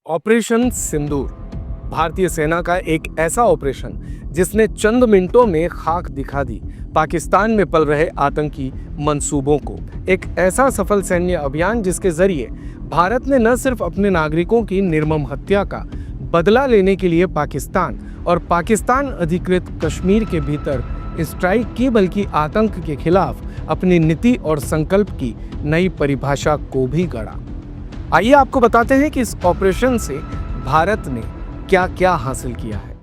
Operation सिंदूर भारतीय सेना का एक ऐसा ऑपरेशन जिसने चंद मिनटों में खाक दिखा दी पाकिस्तान में पल रहे आतंकी मंसूबों को। एक ऐसा सफल सैन्य अभियान जिसके जरिए भारत ने न सिर्फ अपने नागरिकों की निर्मम हत्या का बदला लेने के लिए पाकिस्तान और पाकिस्तान अधिकृत कश्मीर के भीतर स्ट्राइक की, बल्कि आतंक के खिलाफ अपनी नीति और संकल्प की नई परिभाषा को भी गढ़ा। आइए आपको बताते हैं कि इस ऑपरेशन से भारत ने क्या क्या हासिल किया है।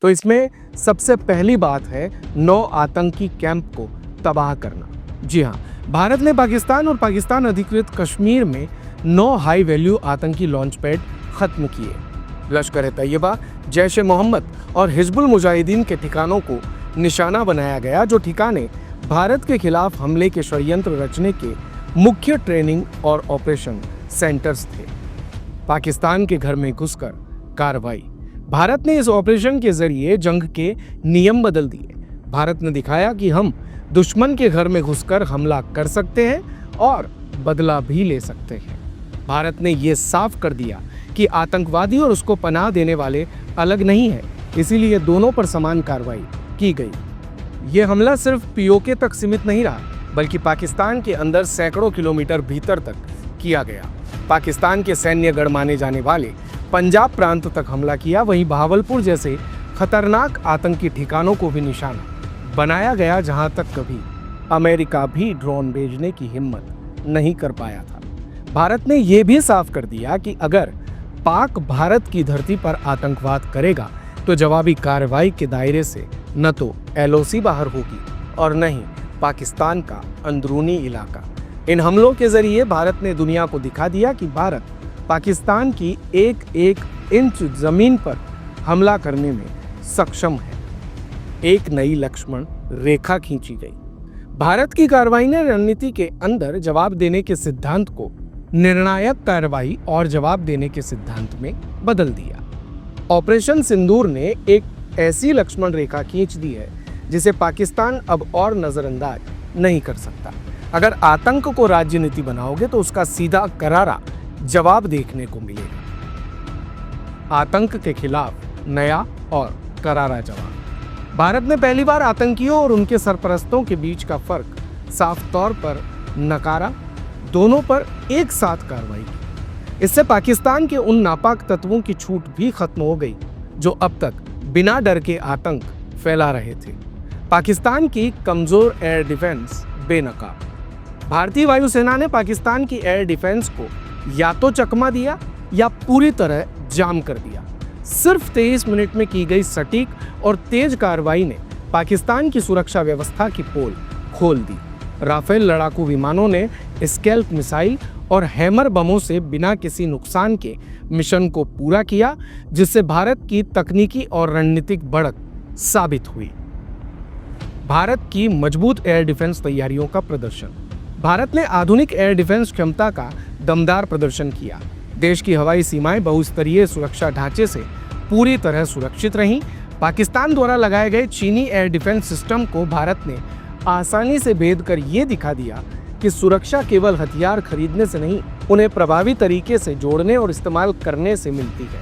तो इसमें सबसे पहली बात है 9 आतंकी कैंप को तबाह करना। जी हां, भारत ने पाकिस्तान और पाकिस्तान अधिकृत कश्मीर में 9 हाई वैल्यू आतंकी लॉन्च पैड खत्म किए। लश्कर-ए-तैयबा, जैश-ए-मोहम्मद और हिजबुल मुजाहिदीन के ठिकानों को निशाना बनाया गया, जो ठिकाने भारत के खिलाफ हमले के षड्यंत्र रचने के मुख्य ट्रेनिंग और ऑपरेशन सेंटर्स थे। पाकिस्तान के घर में घुसकर कार्रवाई। भारत ने इस ऑपरेशन के जरिए जंग के नियम बदल दिए। भारत ने दिखाया कि हम दुश्मन के घर में घुसकर हमला कर सकते हैं और बदला भी ले सकते हैं। भारत ने ये साफ कर दिया कि आतंकवादी और उसको पनाह देने वाले अलग नहीं है, इसीलिए दोनों पर समान कार्रवाई की गई। ये हमला सिर्फ पीओके तक सीमित नहीं रहा, बल्कि पाकिस्तान के अंदर सैकड़ों किलोमीटर भीतर तक किया गया। पाकिस्तान के सैन्य गढ़ माने जाने वाले पंजाब प्रांत तक हमला किया। वहीं बहावलपुर जैसे खतरनाक आतंकी ठिकानों को भी निशाना बनाया गया, जहां तक कभी अमेरिका भी ड्रोन भेजने की हिम्मत नहीं कर पाया था। भारत ने यह भी साफ कर दिया कि अगर पाक भारत की धरती पर आतंकवाद करेगा तो जवाबी कार्रवाई के दायरे से न तो एलओसी बाहर होगी और न ही पाकिस्तान का अंदरूनी इलाका। इन हमलों के जरिए भारत ने दुनिया को दिखा दिया कि भारत पाकिस्तान की एक एक इंच जमीन पर हमला करने में सक्षम है। एक नई लक्ष्मण रेखा खींची गई। भारत की कार्रवाई ने रणनीति के अंदर जवाब देने के सिद्धांत को निर्णायक कार्रवाई और जवाब देने के सिद्धांत में बदल दिया। ऑपरेशन सिंदूर ने एक ऐसी लक्ष्मण रेखा खींच दी है जिसे पाकिस्तान अब और नजरअंदाज नहीं कर सकता। अगर आतंक को राजनीति बनाओगे तो उसका सीधा करारा जवाब देखने को मिलेगा। आतंक के खिलाफ नया और करारा जवाब। भारत ने पहली बार आतंकियों और उनके सरपरस्तों के बीच का फर्क साफ तौर पर नकारा, दोनों पर एक साथ कार्रवाई की। इससे पाकिस्तान के उन नापाक तत्वों की छूट भी खत्म हो गई जो अब तक बिना डर के आतंक फैला रहे थे। पाकिस्तान की कमजोर एयर डिफेंस बेनकाब। भारतीय वायुसेना ने पाकिस्तान की एयर डिफेंस को या तो चकमा दिया या पूरी तरह जाम कर दिया। सिर्फ 23 मिनट में की गई सटीक और तेज कार्रवाई ने पाकिस्तान की सुरक्षा व्यवस्था की पोल खोल दी। राफेल लड़ाकू विमानों ने स्कैल्प मिसाइल और हैमर बमों से बिना किसी नुकसान के मिशन को पूरा किया, जिससे भारत की तकनीकी और रणनीतिक बढ़त साबित हुई। भारत की मजबूत एयर डिफेंस तैयारियों का प्रदर्शन। भारत ने आधुनिक एयर डिफेंस क्षमता का दमदार प्रदर्शन किया। देश की हवाई सीमाएं बहुस्तरीय सुरक्षा ढांचे से पूरी तरह सुरक्षित रहीं। पाकिस्तान द्वारा लगाए गए चीनी एयर डिफेंस सिस्टम को भारत ने आसानी से भेद कर ये दिखा दिया कि सुरक्षा केवल हथियार खरीदने से नहीं, उन्हें प्रभावी तरीके से जोड़ने और इस्तेमाल करने से मिलती है।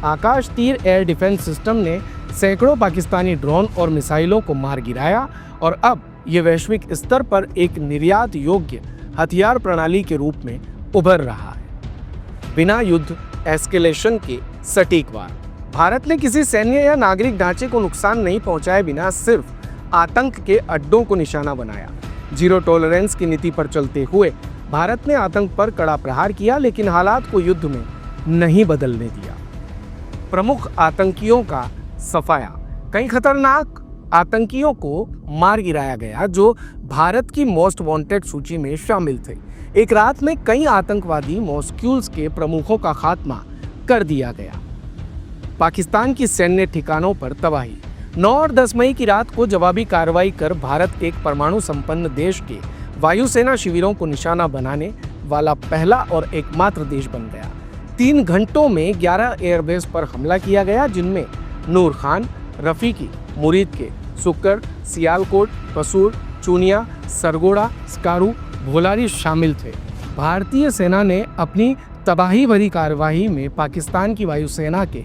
आकाश तीर एयर डिफेंस सिस्टम ने सैकड़ों पाकिस्तानी ड्रोन और मिसाइलों को मार गिराया और अब ये वैश्विक स्तर पर एक निर्यात योग्य हथियार प्रणाली के रूप में उभर रहा है। बिना युद्ध एस्केलेशन के सटीक वार। भारत ने किसी सैन्य या नागरिक ढांचे को नुकसान नहीं पहुंचाए बिना सिर्फ आतंक के अड्डों को निशाना बनाया। जीरो टॉलरेंस की नीति पर चलते हुए भारत ने आतंक पर कड़ा प्रहार किया, लेकिन हालात को युद्ध में नहीं बदलने दिया। प्रमुख आतंकियों का सफाया। कई खतरनाक आतंकियों को मार गिराया गया जो भारत की मोस्ट वांटेड सूची में शामिल थे। एक रात में कई आतंकवादी मॉस्क्यूल्स के प्रमुखों का खात्मा कर दिया गया। पाकिस्तान की सैन्य ठिकानों पर तबाही। 9 और 10 मई की रात को जवाबी कार्रवाई कर भारत एक परमाणु संपन्न देश के वायुसेना शिविरों को निशाना बनाने वाला पहला और एकमात्र देश बन गया। 3 घंटों में 11 एयरबेस पर हमला किया गया, जिनमें नूर खान, रफीकी, मुरीद के, सुक्कर, सियालकोट, कसूर, चूनिया, सरगोड़ा, स्कारू, भोलारी शामिल थे। भारतीय सेना ने अपनी तबाही भरी कार्रवाई में पाकिस्तान की वायुसेना के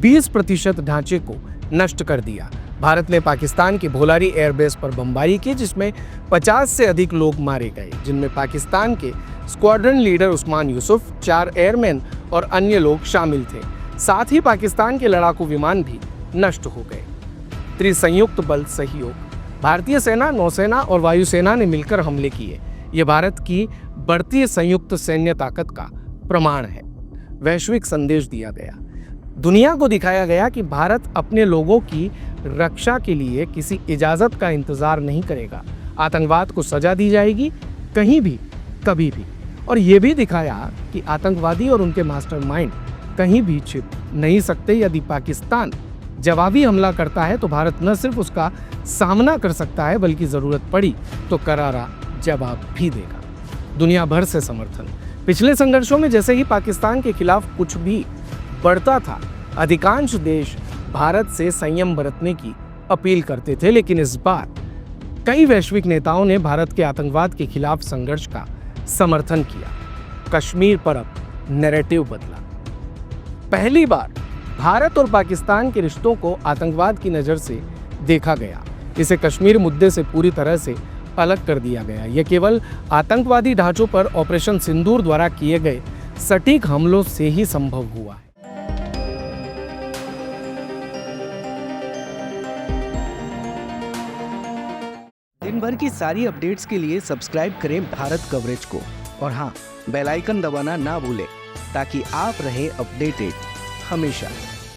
20% ढांचे को नष्ट कर दिया। भारत ने पाकिस्तान के भोलारी एयरबेस पर बमबारी की, जिसमें 50 से अधिक लोग मारे गए, जिनमें पाकिस्तान के squadron leader Usman Yusuf, 4 airman और अन्य लोग शामिल थे। साथ ही पाकिस्तान के लड़ाकू विमान भी नष्ट हो गए। त्रिसंयुक्त बल सहयोग। भारतीय सेना, नौसेना और वायुसेना ने मिलकर हमले किए। ये भारत की बढ़ती संयुक्त सैन्य ताकत का प्रमाण है। वैश्विक संदेश दिया गया। दुनिया को दिखाया गया कि भारत अपने लोगों की रक्षा के लिए किसी इजाजत का इंतजार नहीं करेगा। आतंकवाद को सजा दी जाएगी, कहीं भी, कभी भी। और ये भी दिखाया कि आतंकवादी और उनके मास्टरमाइंड कहीं भी छिप नहीं सकते। यदि पाकिस्तान जवाबी हमला करता है तो भारत न सिर्फ उसका सामना कर सकता है, बल्कि ज़रूरत पड़ी तो करारा जवाब भी देगा। दुनिया भर से समर्थन। पिछले संघर्षों में जैसे ही पाकिस्तान के खिलाफ कुछ भी बढ़ता था, अधिकांश देश भारत से संयम बरतने की अपील करते थे, लेकिन इस बार कई वैश्विक नेताओं ने भारत के आतंकवाद के खिलाफ संघर्ष का समर्थन किया। कश्मीर पर अब नैरेटिव बदला। पहली बार भारत और पाकिस्तान के रिश्तों को आतंकवाद की नज़र से देखा गया। इसे कश्मीर मुद्दे से पूरी तरह से अलग कर दिया गया। यह केवल आतंकवादी ढांचों पर ऑपरेशन सिंदूर द्वारा किए गए सटीक हमलों से ही संभव हुआ है। दिन भर की सारी अपडेट्स के लिए सब्सक्राइब करें भारत कवरेज को और हाँ, बेल आइकन दबाना ना भूलें ताकि आप रहें अपडेटेड हमेशा।